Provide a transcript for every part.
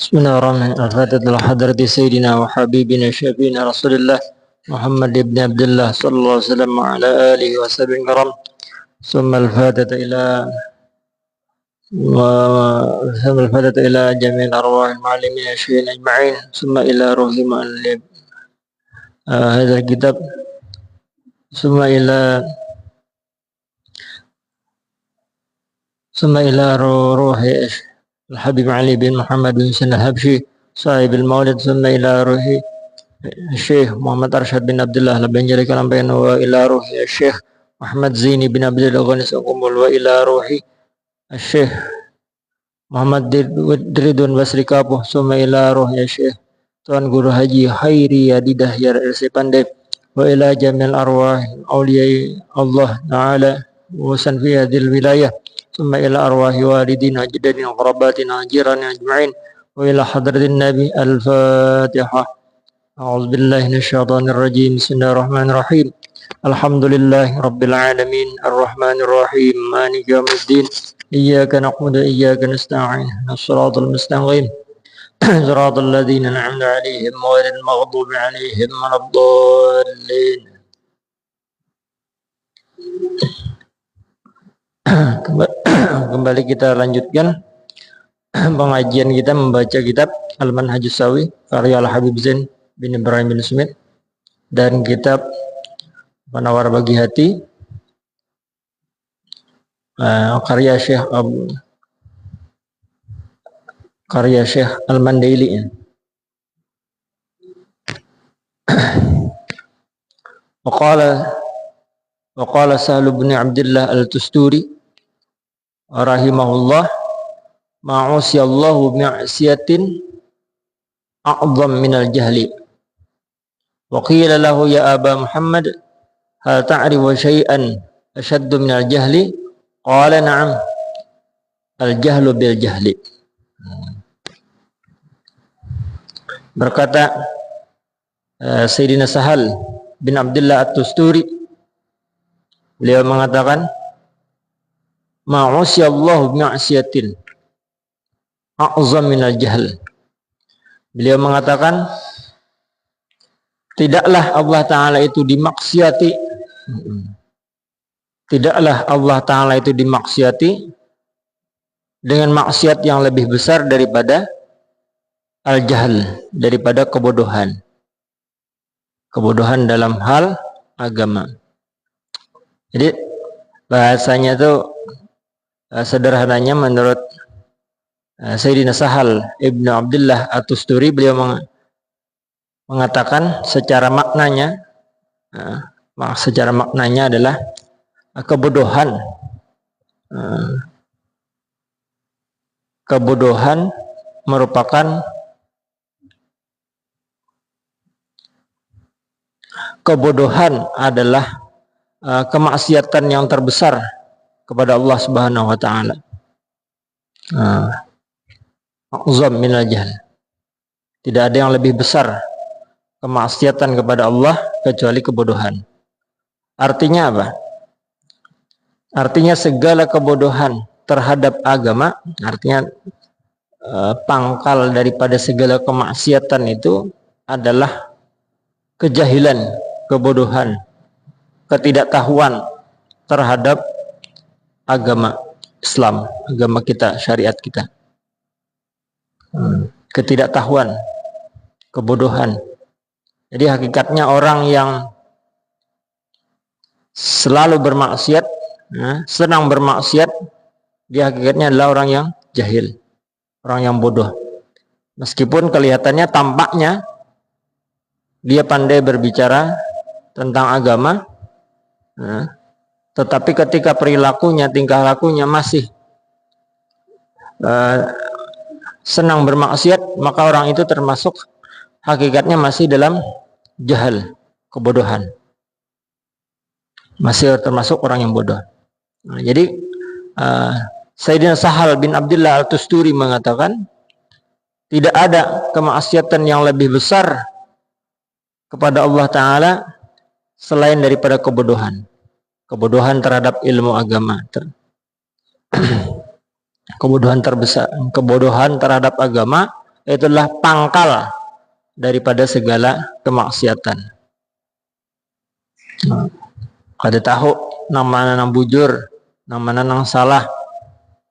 Bismillahirrahmanirrahim. Al-Fatihah hadrati Sayyidina wa Habibina Syafiina Rasulullah Muhammad ibn Abdullah sallallahu alaihi wasallam wa ala alihi wa sahbihi karam. Summa al-Fatihah ila jami'il arwah al-ma'alimin asyirin ajma'in. Summa ila ruhi ma'alib hadha kitab. Summa ila ruhi الحبيب علي بن محمد بن سنة الحبشي صاحب المولد. ثم إلى روح الشيخ محمد أرشد بن عبد الله لبنجلي كلام بين. وإلى روح الشيخ محمد زيني بن عبد الله غنيس قنبل. وإلى روح الشيخ محمد Dridun Basri Kapuh. ثم إلى روح الشيخ Tuan Guru Haji Khairi Yadidah Yarsi Pandai. وإلى جميع الأرواح أولياء الله تعالى وسن في هذه الولاية. ثم إلى أرواح والدينا وجدنا وقرباتنا وجيراننا أجمعين. وإلى حضرة النبي. الفاتحة. أعوذ بالله من الشيطان الرجيم. بسم الله الرحمن الرحيم. الحمد لله رب العالمين الرحمن الرحيم مالك يوم الدين. إياك نعبد وإياك نستعين. الصراط المستقيم صراط الذين أنعمت عليهم غير المغضوب عليهم ولا الضالين. Kembali kita lanjutkan pengajian kita membaca kitab Al-Manhajus Shawi karya Al-Habib Zain bin Ibrahim bin Smith dan kitab Penawar Bagi Hati karya Syekh Al-Mandaili. Waqala Sahlu bin Abdullah Al-Tusturi rahimahullah, ma'usiyallahu bi'asiyatin a'zam minal jahli. Wa qila lahu ya Aba Muhammad hal ta'rifu syai'an ashaddu minal jahli? Qala na'am, al-jahlu bil jahli. Berkata Sayyidina Sahal bin Abdullah At-Tusturi, beliau mengatakan ma'usiyallahu bi'asiyatin a'zam minal jahl. Beliau mengatakan tidaklah Allah Ta'ala itu dimaksiati, tidaklah Allah Ta'ala itu dimaksiati dengan maksiat yang lebih besar daripada al-jahl, daripada kebodohan. Kebodohan dalam hal agama. Jadi bahasanya tuh sederhananya menurut Sayyidina Sahal Ibnu Abdullah At-Tusturi, beliau mengatakan secara maknanya adalah kebodohan merupakan adalah kemaksiatan yang terbesar kepada Allah Subhanahu wa taala. A'zam minal jahl. Tidak ada yang lebih besar kemaksiatan kepada Allah kecuali kebodohan. Artinya apa? Artinya segala kebodohan terhadap agama, artinya pangkal daripada segala kemaksiatan itu adalah kejahilan, kebodohan, ketidaktahuan terhadap agama Islam, agama kita, syariat kita. Ketidaktahuan, kebodohan. Jadi hakikatnya orang yang selalu bermaksiat, senang bermaksiat, dia hakikatnya adalah orang yang jahil, orang yang bodoh. Meskipun kelihatannya, tampaknya dia pandai berbicara tentang agama, tetapi ketika perilakunya, tingkah lakunya masih senang bermaksiat, maka orang itu termasuk hakikatnya masih dalam jahal, kebodohan. Masih termasuk orang yang bodoh. Jadi Sayyidina Sahal bin Abdullah Al-Tusturi mengatakan tidak ada kemaksiatan yang lebih besar kepada Allah Ta'ala selain daripada kebodohan. Kebodohan terhadap ilmu agama, kebodohan terbesar, kebodohan terhadap agama itulah pangkal daripada segala kemaksiatan. Kada tahu nama nang bujur, nama nang salah.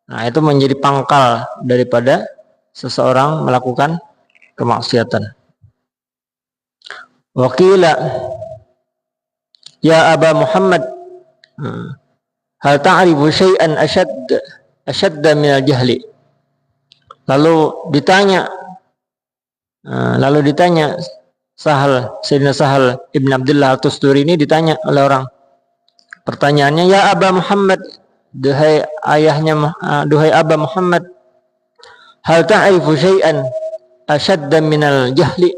Nah, itu menjadi pangkal daripada seseorang melakukan kemaksiatan. Waqila ya Aba Muhammad hal ta'rifu syai'an ashadda minal jahli. Lalu ditanya Sayyidina Sahal Ibn Abdullah Al-Tusturi ini ditanya oleh orang. Pertanyaannya, ya Aba Muhammad, duhai Aba Muhammad, hal ta'rifu syai'an ashadda minal jahli?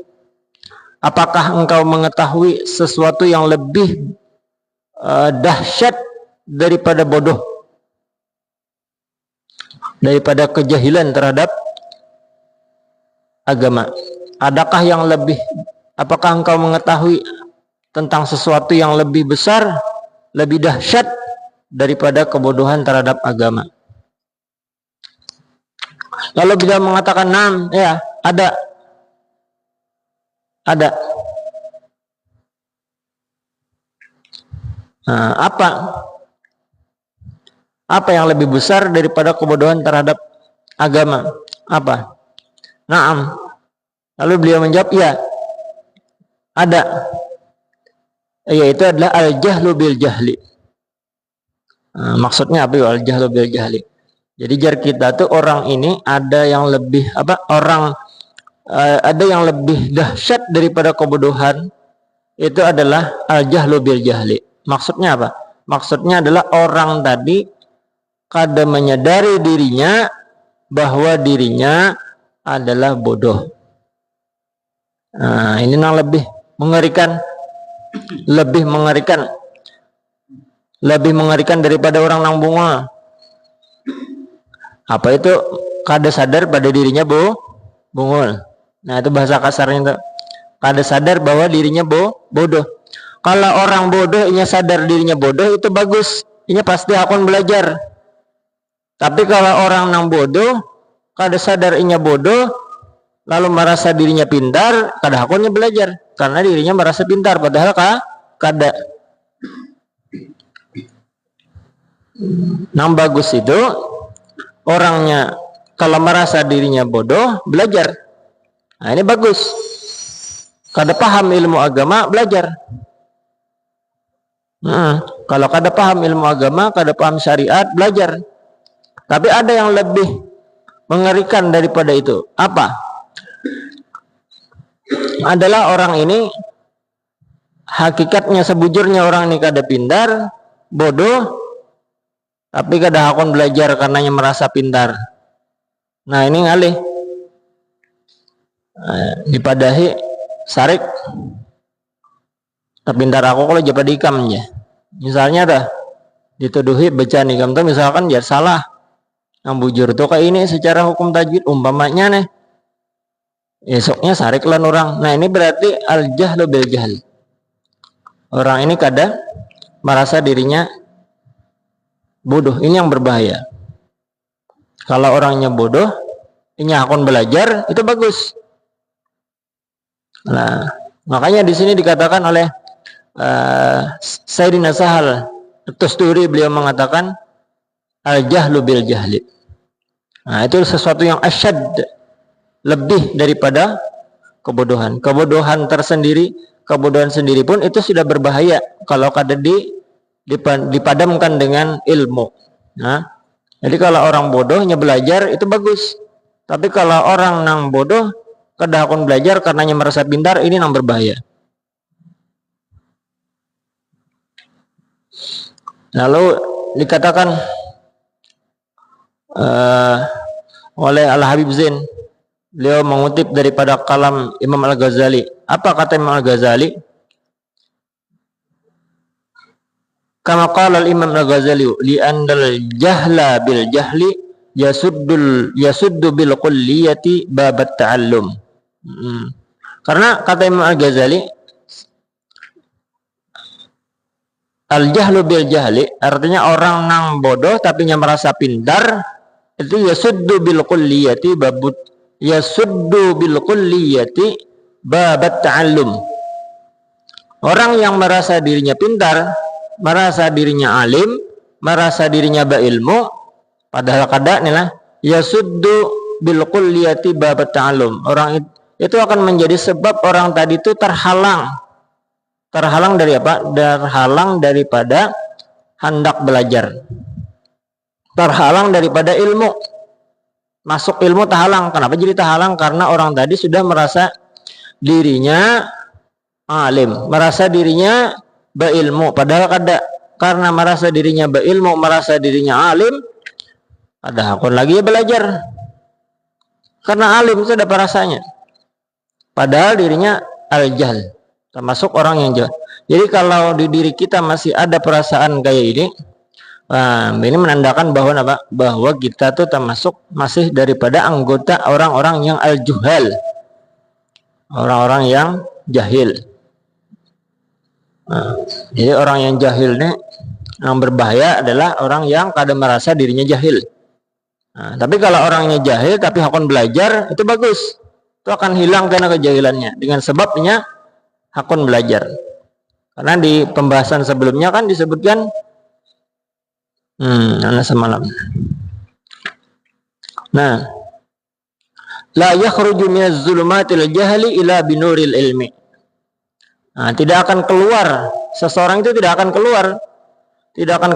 Apakah engkau mengetahui sesuatu yang lebih dahsyat daripada bodoh, daripada kejahilan terhadap agama? Apakah engkau mengetahui tentang sesuatu yang lebih besar, lebih dahsyat daripada kebodohan terhadap agama? Lalu beliau mengatakan, "Nam, ya, ada. Nah, apa yang lebih besar daripada kebodohan terhadap agama? Apa?" Naam. Lalu beliau menjawab, ya, ada. Yaitu adalah al-jahlu bil jahli. Nah, maksudnya apa ya al-jahlu bil jahli? Jadi jar kita tuh orang ini ada yang lebih ada yang lebih dahsyat daripada kebodohan, itu adalah al-jahlu bil jahli. Maksudnya apa? Maksudnya adalah orang tadi kada menyadari dirinya bahwa dirinya adalah bodoh. Nah, ini yang lebih mengerikan daripada orang nang bunga. Apa itu? Kada sadar pada dirinya bungul. Nah, itu bahasa kasarnya itu. Kada sadar bahwa dirinya bodoh. Kalau orang bodoh inya sadar dirinya bodoh, itu bagus. Inya pasti akan belajar. Tapi kalau orang nang bodoh kada sadar inya bodoh, lalu merasa dirinya pintar, kada hakonnya belajar karena dirinya merasa pintar padahal kada. Nang bagus itu orangnya kalau merasa dirinya bodoh belajar. Nah, ini bagus. Kada paham ilmu agama belajar. Kalau kada paham ilmu agama, kada paham syariat belajar. Tapi ada yang lebih mengerikan daripada itu. Apa? Adalah orang ini hakikatnya sebujurnya orang ini kada pintar, bodoh, tapi kada hakon belajar karenanya merasa pintar. Nah, ini ngalih dipadahi sarik terpintar aku kalau japa dikamnya. Misalnya dah dituduhi baca nikam tuh misalkan ya salah, yang bujur tuh kayak ini secara hukum tajwid umpamanya nih, esoknya sarik lan orang. Nah, ini berarti al-jahlu bil jahl. Orang ini kadang merasa dirinya bodoh. Ini yang berbahaya. Kalau orangnya bodoh, ini akan belajar, itu bagus. Nah, makanya di sini dikatakan oleh Sayyidina Sahal Tusturi, beliau mengatakan al-jahlu bil jahli. Nah, itu sesuatu yang asyad, lebih daripada kebodohan. Kebodohan sendiri pun itu sudah berbahaya kalau kada dipadamkan dengan ilmu. Nah, jadi kalau orang bodohnya belajar itu bagus. Tapi kalau orang nang bodoh kada akan belajar karenanya merasa pintar, ini nang berbahaya. Lalu dikatakan oleh Al-Habib Zain, beliau mengutip daripada kalam Imam Al-Ghazali. Apa kata Imam Al-Ghazali? Kama qala al-Imam Al-Ghazali, li'annal jahla bil jahli yasuddu bil kulliyati babat ta'allum. Karena kata Imam Al-Ghazali, al-jahlu bil jahli artinya orang nang bodoh tapi nya merasa pintar, itu yasuddu bil kulliyati yasuddu bil kulliyati babat ta'allum. Orang yang merasa dirinya pintar, merasa dirinya alim, merasa dirinya berilmu, padahal kadang lah yasuddu bil kulliyati babat ta'allum. Orang itu akan menjadi sebab orang tadi itu terhalang dari apa? Terhalang daripada hendak belajar, terhalang daripada ilmu, masuk ilmu terhalang. Kenapa jadi terhalang? Karena orang tadi sudah merasa dirinya alim, merasa dirinya berilmu, padahal karena merasa dirinya berilmu, merasa dirinya alim, ada hakun lagi belajar karena alim sudah rasanya, padahal dirinya al-jahl, termasuk orang yang jahil. Jadi kalau di diri kita masih ada perasaan kayak ini, ini menandakan bahwa kita tuh termasuk masih daripada anggota orang-orang yang al-juhal, orang-orang yang jahil. Jadi orang yang jahil ini yang berbahaya adalah orang yang kadang merasa dirinya jahil. Tapi kalau orangnya jahil tapi hakun belajar, itu bagus. Itu akan hilang karena kejahilannya dengan sebabnya hakun belajar. Karena di pembahasan sebelumnya kan disebutkan semalam. Nah, la yakhruju minaz zulumatil jahli ila binuril ilmi. Tidak akan keluar, seseorang itu tidak akan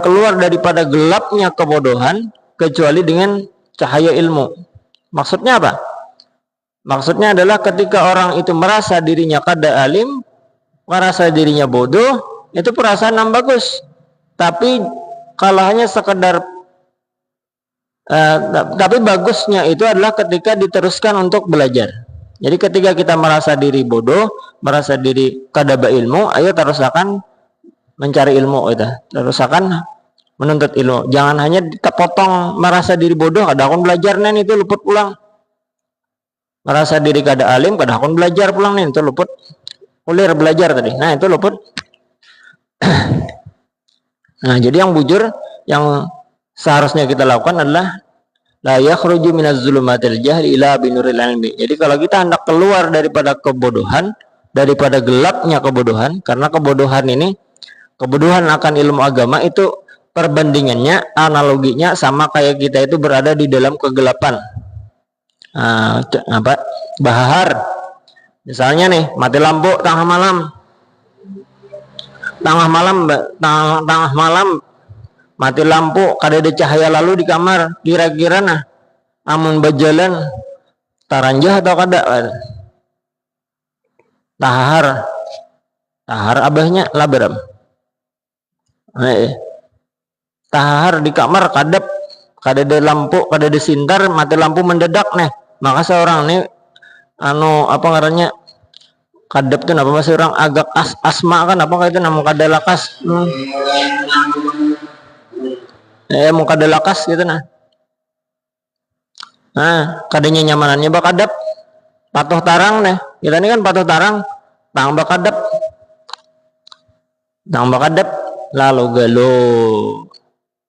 keluar daripada gelapnya kebodohan kecuali dengan cahaya ilmu. Maksudnya apa? Maksudnya adalah ketika orang itu merasa dirinya kada alim, merasa dirinya bodoh, itu perasaan yang bagus. Tapi kalau hanya sekedar tapi bagusnya itu adalah ketika diteruskan untuk belajar. Jadi ketika kita merasa diri bodoh, merasa diri kada berilmu, ayo terusakan mencari ilmu itu. Terusakan menuntut ilmu. Jangan hanya terpotong merasa diri bodoh, kada akun belajar nen itu luput pulang. Merasa diri kada alim, kada akun belajar pulang nen itu luput. Ulir belajar tadi. Nah, itu luput. Nah, jadi yang bujur yang seharusnya kita lakukan adalah la yakhruju minaz zulumatil jahli ila binuril ilmi. Jadi kalau kita hendak keluar daripada kebodohan, daripada gelapnya kebodohan, karena kebodohan akan ilmu agama itu perbandingannya, analoginya sama kayak kita itu berada di dalam kegelapan. Bahar. Misalnya nih, mati lampu tengah malam mati lampu, kada ada cahaya lalu di kamar, kira-kira amun berjalan taranjah atau kada? Tahar abahnya laberam. Tahar di kamar kada ada lampu, kada ada sintar, mati lampu mendadak maka seorang nih apa ngarannya kadep tuh apa masih orang agak asma kan apa kayak itu namun kada lakas. Mau kada lakas gitu kadanya nyamanannya bakadap patuh tarang kita ini kan patuh tarang tang bakadap lalu galo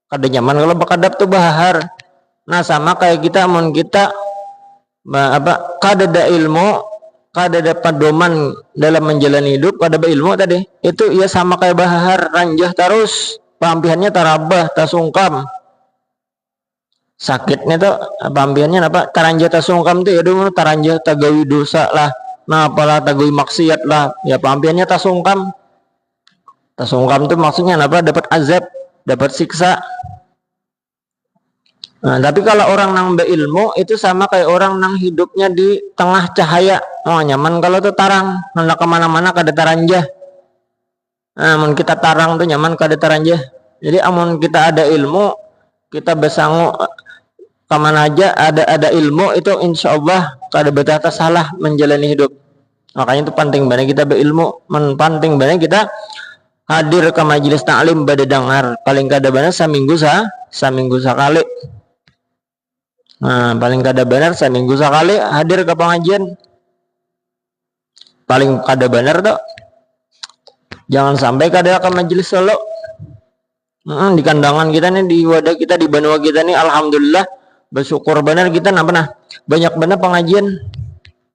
kada nyaman kalau bakadap tuh bahar. Sama kayak kita kita kada ada ilmu, kada ada pedoman dalam menjalani hidup, kada berilmu tadi itu ia sama kayak bahar, ranjah terus, pampihannya tarabah, tasungkam. Sakitnya tuh pampihannya apa? Taranjah tasungkam tuh ya dulu taranjah tagawi dosa lah, apalah tagawi maksiat lah, ya pampihannya tasungkam. Tasungkam tuh maksudnya apa? Dapat azab, dapat siksa. Tapi kalau orang nang beilmu itu sama kayak orang nang hidupnya di tengah cahaya. Nyaman kalau tuh tarang, hendak kemana-mana kada taranjah. Amun kita tarang tuh nyaman kada taranjah. Jadi amun kita ada ilmu, kita besangu kemana aja ada ilmu itu insya Allah kada betata salah menjalani hidup. Makanya itu penting banget kita berilmu, penting banget kita hadir ke majelis ta'lim pada dengar paling kada banyak seminggu sekali. Paling kada benar seminggu sekali hadir ke pengajian, paling kada benar tuh jangan sampai kada ke majelis solo. Di kandangan kita nih, di wadah kita, di benua kita nih alhamdulillah bersyukur benar kita nah banyak benar pengajian,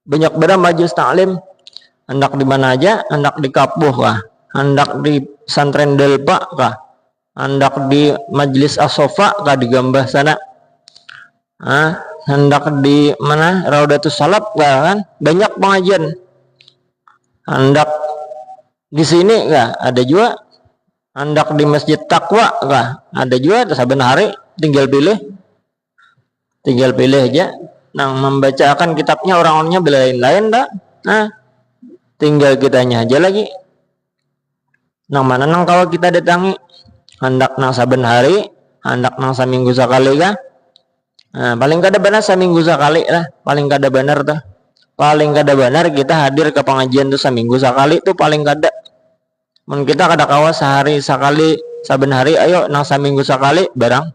banyak benar majelis taklim, hendak di mana aja, hendak di Kapuh kah, hendak di pesantren Delpa kah, hendak di majelis Asofa kah di Gambah sana, hendak di mana Raudatus Salaf kah, kan banyak pengajian, hendak di sini kah ada juga, hendak di Masjid Taqwa kah ada juga, saben hari tinggal pilih aja. Nah, membacakan kitabnya orang-orangnya berlain-lain dah. Nah, tinggal kitanya aja lagi. Nang mana nang kalau kita datangi, hendak nang saben hari, hendak nang saminggu sekali kah? Nah, paling kada benar saminggu sekali lah, paling kada benar tuh. Paling kada benar kita hadir ke pengajian tuh saminggu sekali tuh paling kada. Mun kita kada kawa sehari sekali, saben hari ayo nang saminggu sekali barang.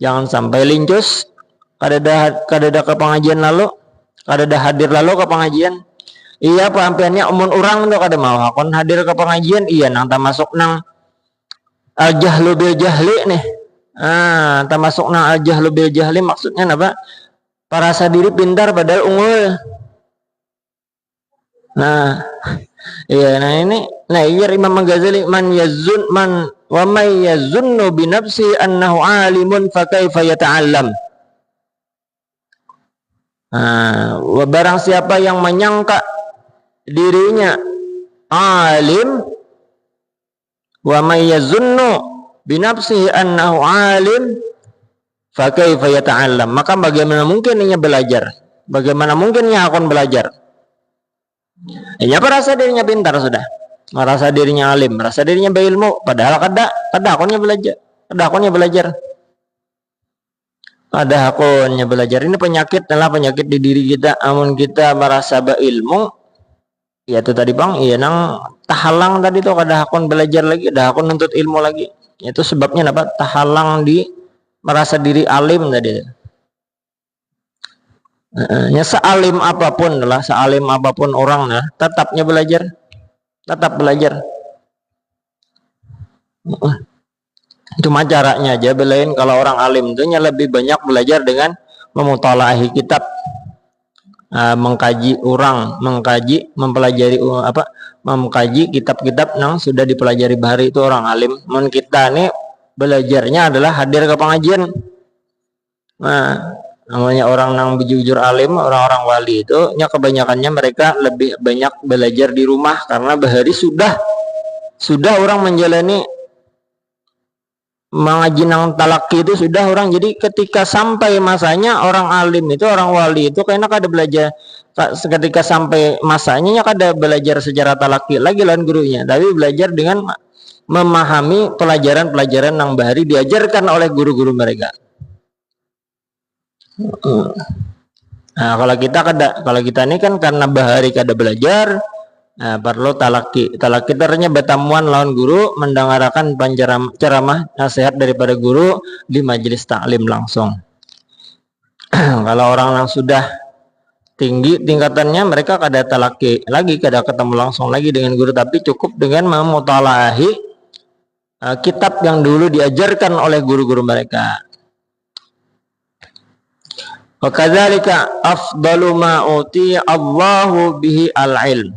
Jangan sampai lincus. Kada ada ke pengajian lalu, kada ada hadir lalu ke pengajian. Iya pampiannya umun orang tuh kada mau hakon hadir ke pengajian, iya nang tak masuk nang al jahlu bil jahli nih. Tak masuk nang al jahlu bil jahli maksudnya apa? Parasa diri pintar padahal unggul. Nah, iya iya Imam Ghazali man wa may yazunnu bi nafsi annahu alimun fa kaifa yata'allam. Barang siapa yang menyangka dirinya alim, wa may yazunnu bi nafsihi annahu alim fa kaifa yata'allam, maka bagaimana mungkin ia belajar, bagaimana mungkin ia akan belajar. Ia merasa dirinya pintar sudah, merasa dirinya alim, merasa dirinya berilmu, padahal kada akonnya belajar, ada akunnya belajar. Ini penyakit adalah penyakit di diri kita. Amun kita merasa berilmu, ya itu tadi bang, iya nang tahalang tadi tuh kada akun belajar lagi, ada akun nuntut ilmu lagi. Itu sebabnya apa? Tahalang di merasa diri alim tadi. Ya sealim apapun orang nah, tetapnya belajar, tetap belajar. Cuma caranya aja belain. Kalau orang alim itu lebih banyak belajar dengan memutalahi kitab, mengkaji mempelajari kitab-kitab yang sudah dipelajari bahari itu orang alim. Men kita nih belajarnya adalah hadir ke pengajian. Nah, namanya orang yang bujur alim, orang-orang wali itu kebanyakannya mereka lebih banyak belajar di rumah karena bahari sudah orang menjalani mengaji nang talaki itu sudah orang. Jadi ketika sampai masanya orang alim itu, orang wali itu kayaknya kada belajar, ketika sampai masanya kada belajar secara talaki lagi lawan gurunya, tapi belajar dengan memahami pelajaran-pelajaran yang bahari diajarkan oleh guru-guru mereka. Nah, kalau kita ini kan karena bahari kada belajar, perlu talaki ternyata bertamuan lawan guru, mendengarkan ceramah nasihat daripada guru di majelis taklim langsung. Kalau orang yang sudah tinggi tingkatannya, mereka kada talaki lagi, kada ketemu langsung lagi dengan guru, tapi cukup dengan memutalahi kitab yang dulu diajarkan oleh guru-guru mereka. Wa kadzalika afdalu ma uti Allahu bihi al-ilm.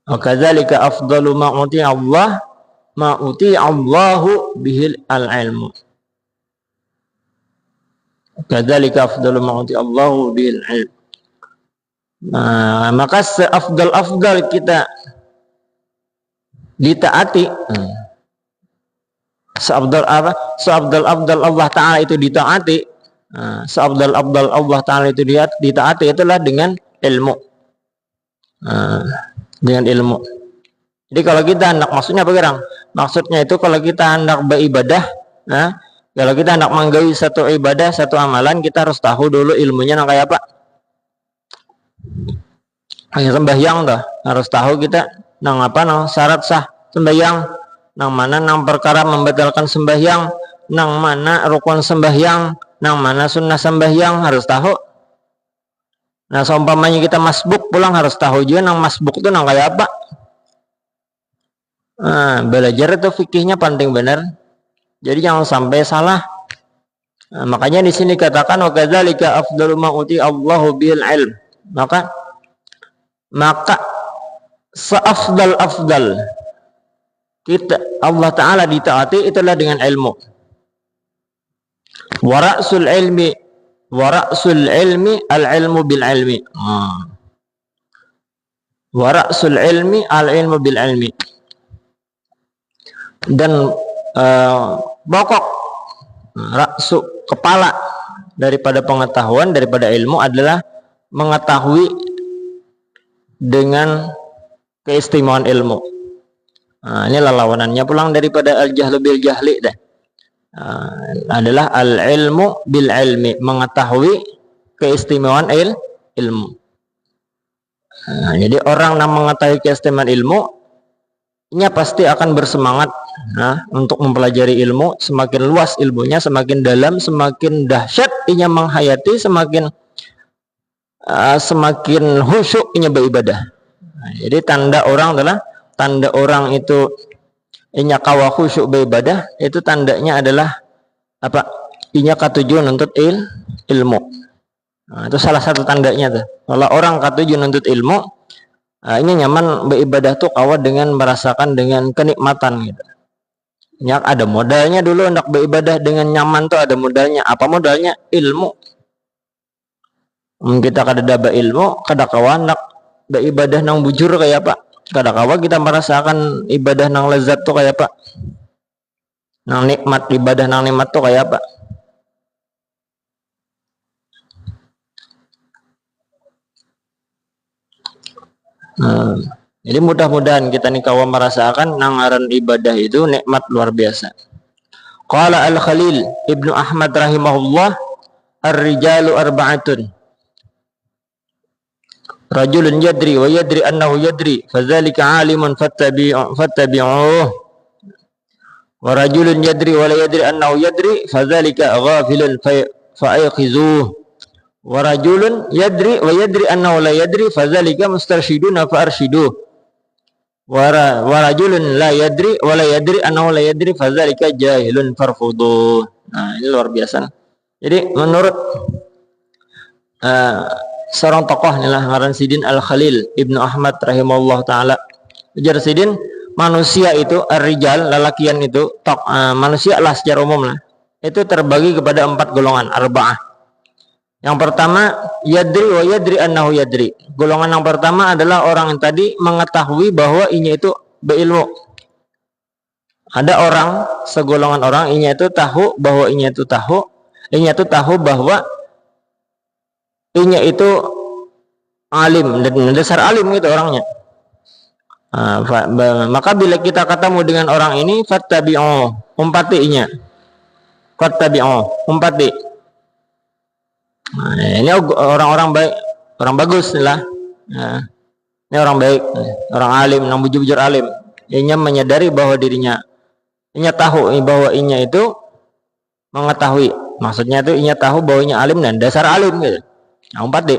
Kadzalika afdalu ma uti Allahu bihil al-ilmu. Kadzalika afdalu ma uti Allahu bihil ilm. Maka seafdal kita ditaati, seafdal Allah Ta'ala itu ditaati, seafdal Allah Ta'ala itu ditaati itulah dengan ilmu. Dengan ilmu. Jadi kalau kita hendak, maksudnya apa gerang? Maksudnya itu kalau kita hendak beribadah, kalau kita hendak menggawi satu ibadah, satu amalan, kita harus tahu dulu ilmunya nang kayak apa. Kayak sembahyang dah, harus tahu kita nang apa, nang syarat sah sembahyang, nang mana nang perkara membatalkan sembahyang, nang mana rukun sembahyang, nang mana sunnah sembahyang, harus tahu. Nah, seumpamanya kita masbuk pulang, harus tahu juga nang masbuk itu nang kayak apa. Belajar itu fikihnya penting benar. Jadi jangan sampai salah. Makanya di sini katakan wa kadzalika afdalu ma uti Allahu bil ilm. Maka seafdal kita Allah Ta'ala ditaati itulah dengan ilmu. Wa ra'sul ilmi al-ilmu bil ilmi. Wa ra'sul ilmi al-ilmu bil ilmi. Dan pokok ra'su kepala daripada pengetahuan, daripada ilmu adalah mengetahui dengan keistimewaan ilmu. Inilah lawanannya pulang daripada al-jahlu bil jahli adalah al-ilmu bil ilmi, mengetahui keistimewaan ilmu. Jadi orang yang mengetahui keistimewaan ilmu, nya pasti akan bersemangat untuk mempelajari ilmu. Semakin luas ilmunya, semakin dalam, semakin dahsyat inya menghayati, semakin khusyuk inya beribadah. Jadi tanda orang itu inya kawa khusyuk beribadah, itu tandanya adalah apa? Inya katujuan untuk ilmu. Itu salah satu tandanya tuh. Kalau orang katujuan untuk ilmu, ini nyaman beribadah tuh kawan dengan merasakan dengan kenikmatan gitu. Ya, ada modalnya dulu untuk beribadah dengan nyaman tuh ada modalnya. Apa modalnya? Ilmu. Kita kada dapat ilmu, kada kawan nak beribadah nang bujur kayak apa? Kada kawan kita merasakan ibadah nang lezat tuh kayak apa? Nang nikmat ibadah nang nikmat tuh kayak apa? Jadi mudah-mudahan kita nih kawan merasakan nangaran ibadah itu nikmat luar biasa. Qala al-Khalil Ibnu Ahmad rahimahullah, ar-rijalu arba'atun. Rajulun yadri wa yadri annahu yadri, fadzalika 'alimun fattabi'uhu. Wa rajulun yadri wa la yadri annahu yadri, fadzalika ghafilun fa'ayqizuhu. Wa rajulun yadri wa yadri annahu la yadri, fadzalika mustarsyiduna fa'arsyiduh. Wa rajulun la yadri wa la yadri annahu la yadri, fadzalika jahilun farfuduh. Nah, ini luar biasa. Jadi menurut seorang tokoh inilah ngaran Sidin Al-Khalil Ibnu Ahmad rahimahullah taala. Ujar Sidin, manusia itu ar-rijal, lelakian itu manusia lah secara umum lah. Itu terbagi kepada 4 golongan, arba'ah. Yang pertama, yadri wa yadri annahu yadri. Golongan yang pertama adalah orang yang tadi mengetahui bahwa inya itu berilmu. Ada orang, segolongan orang inya itu tahu bahwa inya itu tahu bahwa inya itu alim, dan dasar alim itu orangnya. Maka bila kita ketemu dengan orang ini, fattabi'u, umpati inya. Fattabi'u, umpati. Ini orang-orang baik, orang bagus lah. Ini orang baik, orang alim, yang bujur-bujur alim. Inya menyadari bahwa dirinya, inya tahu bahwa inya itu mengetahui. Maksudnya itu inya tahu bahwa inya alim dan dasar alim gitu. Nah, 4D.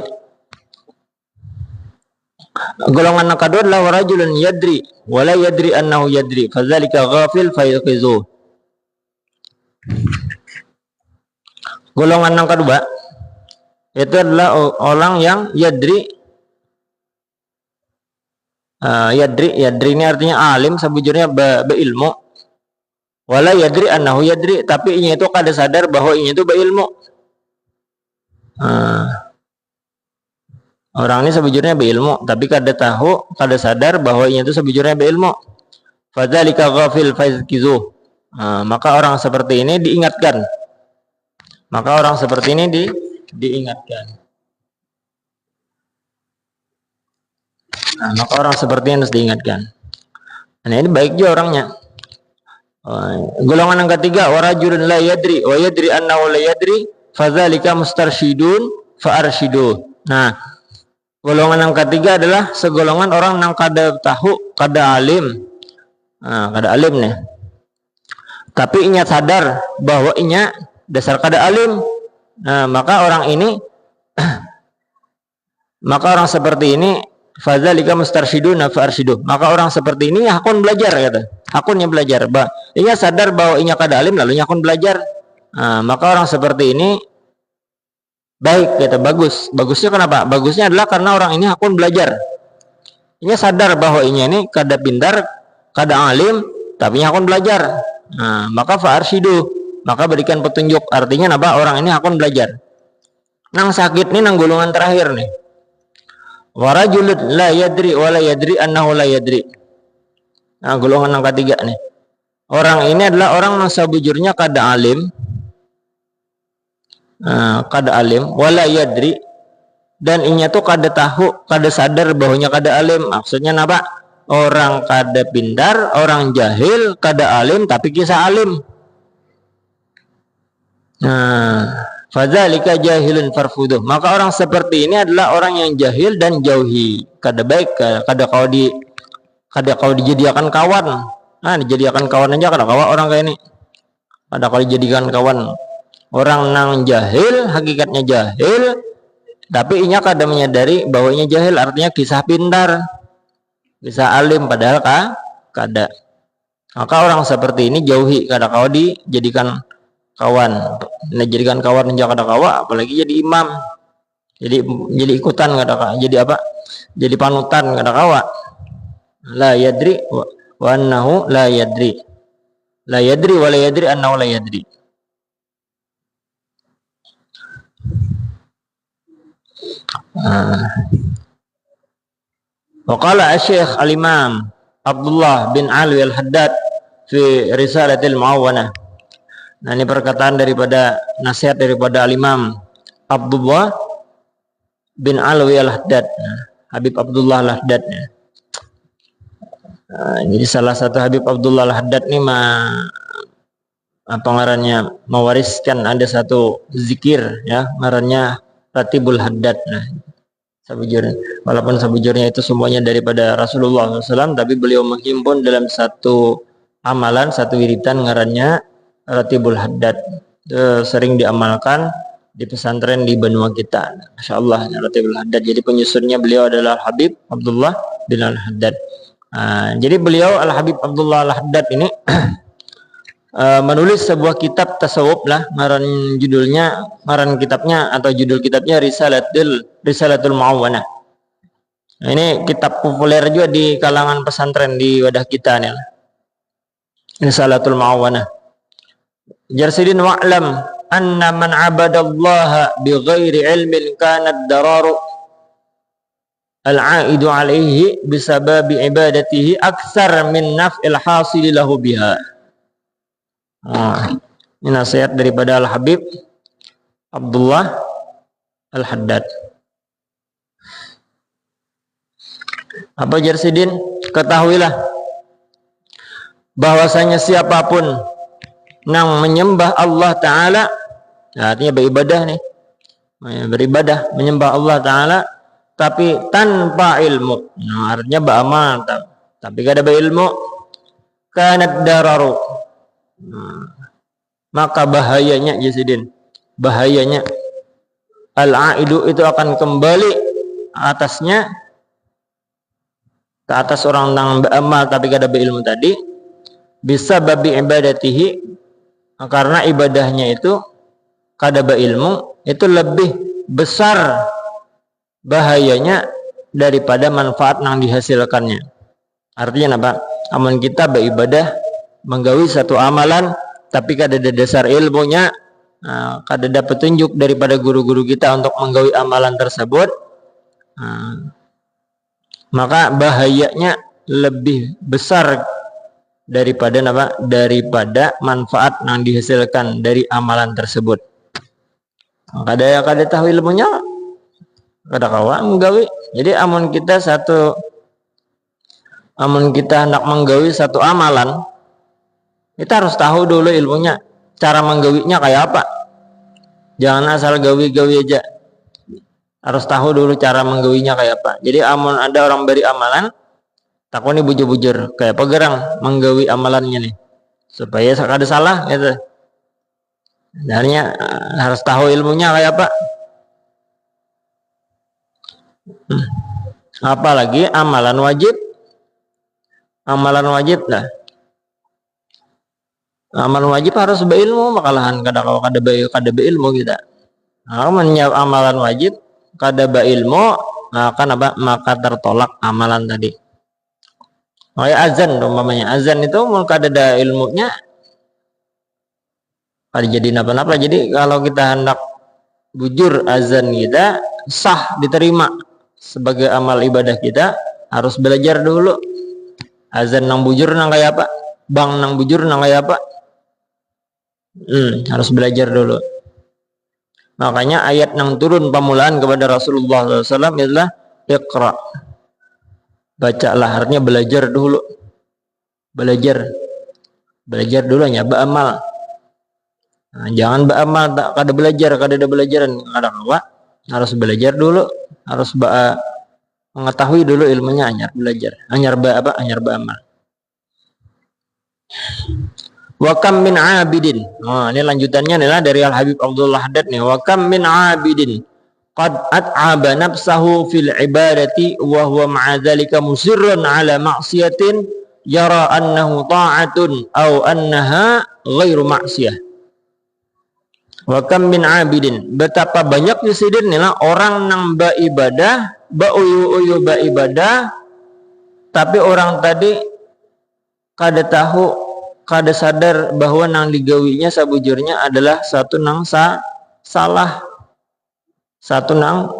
Golongan yang kedua adalah warajulun yadri wa la yadri annahu yadri, fadzalika ghafil fayuqizuh. Golongan yang kedua itu adalah orang yang yadri ini artinya alim, sebujurnya berilmu. Wala yadri annahu yadri, tapi inya itu kada sadar bahwa inya itu berilmu. Orang ini sebujurnya berilmu, tapi kada tahu, kada sadar bahwa inya itu sebujurnya berilmu. Fadzalika ghafil fayuqizuh. Maka orang seperti ini diingatkan. Diingatkan. Maka orang seperti ini harus diingatkan. Nah, ini baik juga orangnya. Golongan yang ketiga, warajulun la yadri wa yadri annahu la yadri, fadzalika mustarsyidun fa'arsyiduh. Nah, golongan yang ketiga adalah segolongan orang yang kada tahu, kada alim. Kada alim nih. Tapi inya sadar bahwa inya dasar kada alim. Maka orang seperti ini, fadzalika mustarsyiduna fa'arsyiduh. Maka orang seperti ini hakun belajar kata. Hakunnya belajar. Inya sadar bahwa inya kada alim, lalu inya hakun belajar. Maka orang seperti ini baik, kata bagus. Bagusnya kenapa? Bagusnya adalah karena orang ini hakun belajar. Ini sadar bahwa ini kada pintar, kada alim, tapi hakun belajar. Maka fa'arsyidu, maka berikan petunjuk. Artinya apa? Orang ini hakun belajar. Nang sakit nih, nang golongan terakhir nih. Warajulun la yadri wa la yadri annahu la yadri. Golongan yang ketiga nih. Orang ini adalah orang yang sebujurnya kada alim, wala yadri, dan inya tuh kada tahu, kada sadar bahwanya kada alim. Maksudnya apa? Orang kada pintar, orang jahil, kada alim tapi kisah alim. Fadzalika jahilun farfuduh. Maka orang seperti ini adalah orang yang jahil dan jauhi. Kada baik, kada kau dijadikan kawan. Dijadikan kawan aja kada kawan orang kayak ini. Kada kau dijadikan kawan. Orang nang jahil, hakikatnya jahil, tapi inya kada menyadari bahwa inya jahil, artinya kisah pintar, kisah alim, padahal kada. Maka orang seperti ini jauhi, kada kau dijadikan kawan. Jadikan kawan aja kada kawa, apalagi jadi imam, jadi ikutan kada kawa, jadi apa? Jadi panutan kada kawa. La yadri wa annahu la yadri. La yadri wa la yadri annahu la yadri. Waqala Syekh Al-Imam Abdullah bin Alwi Al-Haddad fi Risalatil Muawwanah. Ini perkataan daripada nasihat daripada Al-Imam Abdullah bin Alwi Al-Haddad, Habib Abdullah Al-Haddad. Jadi salah satu Habib Abdullah Al-Haddad ini ngarannya mewariskan ada satu zikir ya, ngarannya Ratibul Haddad. Walaupun sabujurnya itu semuanya daripada Rasulullah SAW, tapi beliau menghimpun dalam satu amalan, satu wiridan ngarannya Ratibul Haddad. Sering diamalkan di pesantren di benua kita. Masya Allah, Ratibul Haddad. Jadi penyusunnya beliau adalah Habib Abdullah bin Al-Haddad. Jadi beliau Al-Habib Abdullah Al-Haddad ini menulis sebuah kitab tasawuf lah, ngaran kitabnya atau judul kitabnya Risalatul Muawwanah. Ini kitab populer juga di kalangan pesantren di wadah kita nih, Risalatul Muawwanah. Jarsidin wa'lam anna man abadallaha bighairi ilmin kanat dararu al-aidu alaihi bisababi ibadatihi aksar min naf'il hasili lahu biha. Ini nasihat daripada Al-Habib Abdullah Al-Haddad. Apa Jarsidin? Ketahuilah bahwasanya siapapun yang menyembah Allah Ta'ala, artinya beribadah nih, beribadah menyembah Allah Ta'ala tapi tanpa ilmu, artinya beramal tapi gak ada berilmu, kanat dararu, maka bahayanya Yazidin, bahayanya al-aidu itu akan kembali atasnya, ke atas orang yang beramal tapi gak ada berilmu tadi, bisa babi ibadatihi, karena ibadahnya itu kada berilmu, itu lebih besar bahayanya daripada manfaat yang dihasilkannya. Artinya apa? Amun kita beribadah menggawi satu amalan tapi kada ada dasar ilmunya, kada ada petunjuk daripada guru-guru kita untuk menggawi amalan tersebut, maka bahayanya lebih besar daripada manfaat yang dihasilkan dari amalan tersebut. Kada tahu ilmunya, kada kawa menggawi. Jadi amun kita hendak menggawi satu amalan, kita harus tahu dulu ilmunya, cara menggawinya kayak apa. Jangan asal gawi-gawi aja. Harus tahu dulu cara menggawinya kayak apa. Jadi amun ada orang beri amalan, takuni bujur-bujur kayak pegerang menggawi amalannya nih, supaya kada salah gitu. Sebenarnya harus tahu ilmunya kayak apa. Apalagi amalan wajib lah. Amalan wajib harus beilmu makalahan kalau kada beilmu kita. Nah, amalan wajib kada beilmu maka apa? Maka tertolak amalan tadi. Kayak azan umpamanya. Azan itu mau kada ada ilmunya kada jadi napa-napa. Jadi kalau kita hendak bujur azan kita sah diterima sebagai amal ibadah kita harus belajar dulu. Azan nang bujur nang kayak apa? Bang nang bujur nang kayak apa? Harus belajar dulu. Makanya ayat yang turun pamulaan kepada Rasulullah SAW adalah Iqra. Bacalah, artinya belajar dulu. Belajar dulu hanya beramal. Nah, jangan beramal tak kada belajar, kada ada belajaran, kada apa. Harus belajar dulu, harus mengetahui dulu ilmunya, hanya belajar. Hanya beramal. Wa kam min abidin. Nah, ini lanjutannya adalah dari Al Habib Abdullah Haddad nih. Wa kam min abidin qad at'aba nafsahu fil ibadati wa huwa ma'a dzalika musirrun ala ma'siyatin yara annahu ta'atun aw annaha ghairu ma'siyah. Wa kam min abidin, betapa banyak disidin nih orang nang beribadah, uyu beribadah, tapi orang tadi kada tahu, kada sadar bahwa nang digawinya sabujurnya adalah satu nang salah, satu nang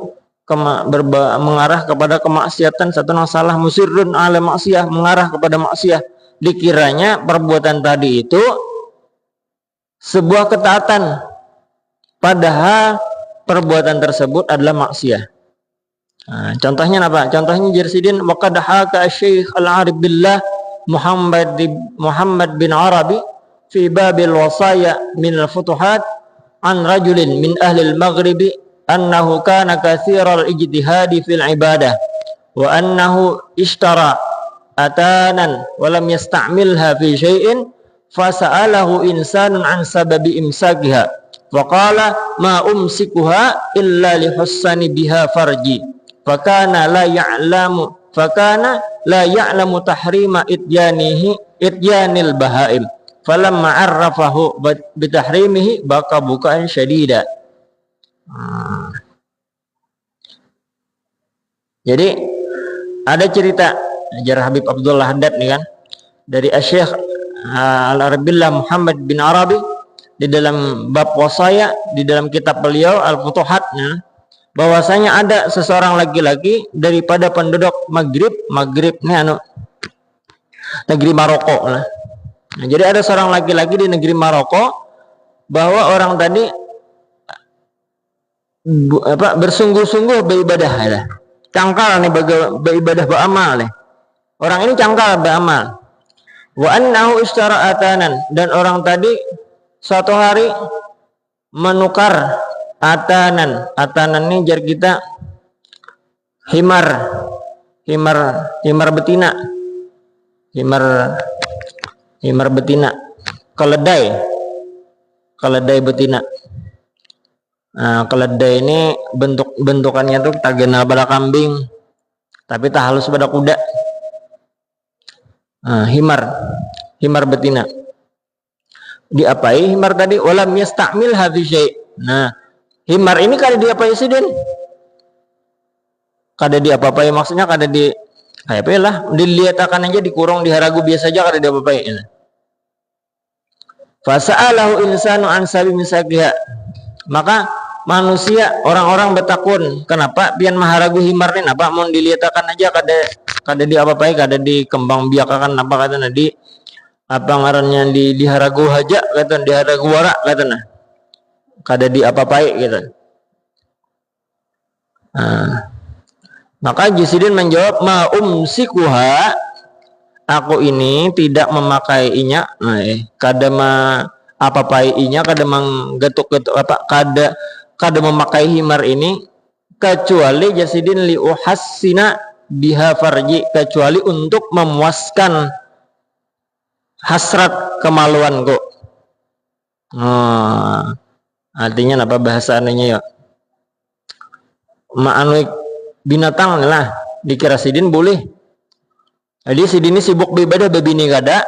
mengarah kepada kemaksiatan, satu nang salah, musirrun ala maksiyah, mengarah kepada maksiyah. Dikiranya perbuatan tadi itu sebuah ketaatan, padahal perbuatan tersebut adalah maksiyah. Nah, contohnya apa? Contohnya Jersidin waqad haka Syekh Al-Arif Billah Muhammad bin Arabi fi babil wasaya min al-futuhat an rajulin min ahli al-maghribi annahu kana katsiral ijtihadi fil ibadah wa annahu ishtara atanan wa lam yasta'milha fi syai'in fasa'alahu insanun an sababi imsakiha wa qala ma umsikuha illa li hussani biha farji fakana la ya'lamu tahrima idyanil bahaim falamma arrafahu bitahrimihi baka bukaan syadida. Jadi ada cerita ajar Habib Abdullah Haddad nih kan dari Syekh Al-Arabillah Muhammad bin Arabi di dalam bab wasaya di dalam kitab beliau Al-Futuhatnya, bahwasanya ada seseorang laki-laki daripada penduduk Maghrib ini negeri Maroko lah. Nah, jadi ada seorang laki-laki di negeri Maroko bahwa orang tadi bersungguh-sungguh beribadah ya. Cangkal nih beribadah beramal nih. Orang ini cangkal beramal. Wa annahu ishtara atanan, dan orang tadi suatu hari menukar atanan ini jar kita himar betina, himar betina, keledai betina. Nah, keledai ini bentukannya tuh tak genal pada kambing tapi tak halus pada kuda. Nah, himar betina diapai himar tadi walam yastamil hadhi syai'. Nah, himar ini kada diapai sidin, kada diapa-apai, maksudnya kada di kayak apa lah, diliatakan aja, dikurung, diharagu biasa aja, kada diapa-apai. Fasa'alahu insanu an sabi misakiha, maka manusia orang-orang bertakun, kenapa pian maharagu himar ini, apa mau diliatakan aja kada diapa-apai, kada dikembang biakakan apa kata di apa ngarannya diharagu haja kata, diharagu warak kata nah, kada diapa-apai gitu. Nah, maka Jusidin menjawab ma umsikuha, aku ini tidak memakainya, kada apa-apainya, kada menggetuk-getuk apa, kada memakai himar ini kecuali Jusidin li uhassina biha farji, kecuali untuk memuaskan hasrat kemaluanku. Artinya apa bahasanya ya? Ma'anui binatang lah dikira sidin boleh. Jadi sidin ini sibuk beribadah babini kada.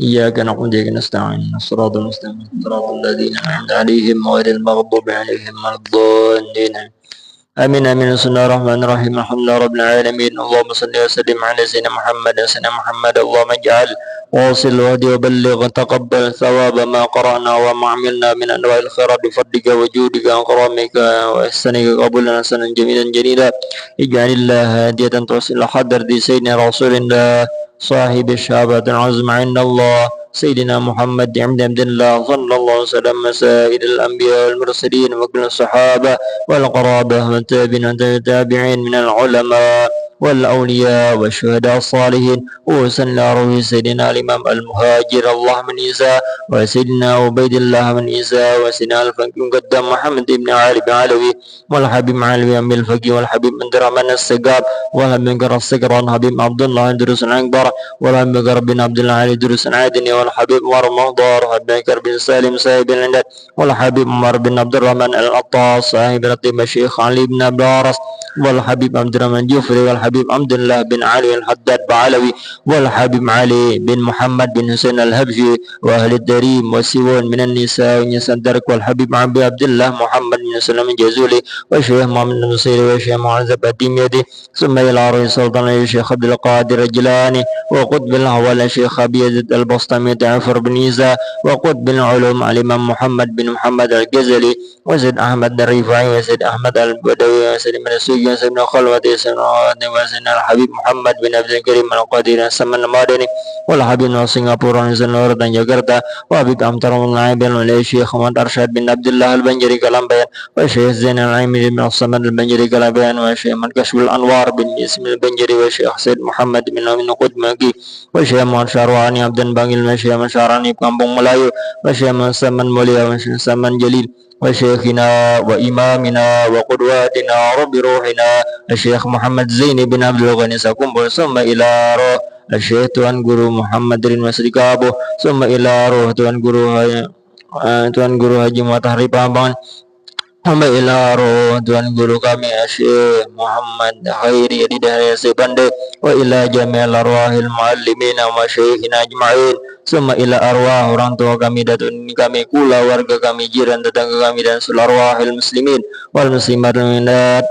إياك نعبد وإياك نستعين الصراط المستقيم صراط الذين أنعمت عليهم غير المغضوب عليهم ولا الضالين آمين آمين. بسم الله الرحمن الرحيم الحمد لله رب العالمين اللهم صل وسلم على سيدنا محمد اللهم اجعل واصل وهدي وبلغ تقبل ثواب ما قرأنا وما عملنا من أنواع الخيرات بفضلك وجودك وكرمك وإحسانك قبولا حسنا جميلا جليلا. اجعل الله هادية توصل حضر دي سيدنا رسول الله صاحب الشهادة العظمى عند الله سيدنا محمد عبد الله صلى الله عليه وسلم سائر الأنبياء والمرسلين وكل الصحابة والقرابة والتابعين من العلماء والأولياء والشهداء الصالحين وسن روح سيدنا الإمام المهاجر الله من عيسى وسيدنا عبيد الله من عيسى وسيدنا الفقيه مقدم محمد بن علي بن علوي والحبيب علوي أم الفقيه والحبيب من درمان السقاب والحبيب من السكران حبيب عبد الله دروس العنبر والحبيب بن عبد الله علي دروس عادني والحبيب عمر مهضار والحبيب بن سالم صاحب العندد والحبيب عمر بن عبد الرحمن العطاس صاحب رتيب الشيخ علي بن عبد العرس والحبيب عبد الرحمن جفري والحبيب عبد الله بن علي الحداد بعلوي والحبيب علي بن محمد بن حسين الهبشي وأهل الدريم والسيون من النساء ونساء الدرك والحبيب عبد الله محمد بن سلم الجزولي والشيخ محمد النصيري والشيخ معزب الدميدي ثم إلى رئيس سلطان الشيخ عبد القادر الجيلاني وقطب الأحوال الشيخ أبي يزيد البسطامي جعفر بن عيسى وقطب العلوم الإمام محمد بن محمد الجزلي وزيد أحمد الرفاعي وزيد أحمد البدوي وزيد من السوقي وزيد بن خلوة وزيد الحبيب محمد بن عبد الكريم القادر السمن المدني والحبيب من سنغافورة وزيد نور dan Jakarta وحبيب أمطر الله بن الشيخ محمد أرشاد بن عبد الله البنجري كلام بيان والشيخ زين العيمي بن الصمد البنجري كلام بيان والشيخ من كشف الأنوار بن اسم البنجري والشيخ سيد محمد بن أمين قدمكي والشيخ محمد شارواني عبد الباقي والشيخ من شاراني Kampung Melayu والشيخ من سمن موليا والشيخ سمن جليل وشيخنا وإمامنا وقدواتنا رب روحنا الشيخ محمد زين بن عبد الغني Sakumpul ثم إلى روح الشيخ Tuan Guru Muhammad Rin Masrikabo ثم إلى روح Tuan Guru Haji Matahari Pambangan Hamba ila roh Tuan Guru kami Syekh Muhammad Khairi di daerah Sebande wa ila jami'al arwahil muallimina wa masyayikhina ajma'in summa ila arwah orang tua kami datun kami kula warga kami jiran tetangga kami dan seluruh arwahil muslimin wal muslimat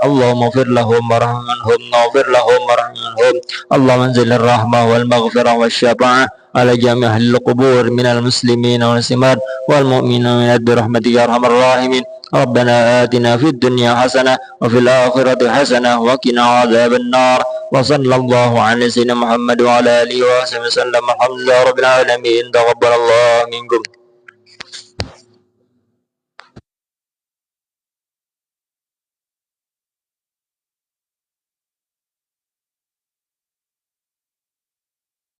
Allahumma fir lahum warhamhum naghfir lahum warhamhum Allahumma anzilir rahmah wal maghfirah wasyafa'ah ala jami' ahlil qubur minal muslimin wal muslimat wal mu'minin birahmatika ya arhamar rahimin ربنا آتنا في الدنيا حسنة وفي الآخرة حسنة وقنا عذاب النار وصلى الله على سيدنا محمد وعلى آله وصحبه وسلم الحمد لله رب العالمين تقبل الله منكم.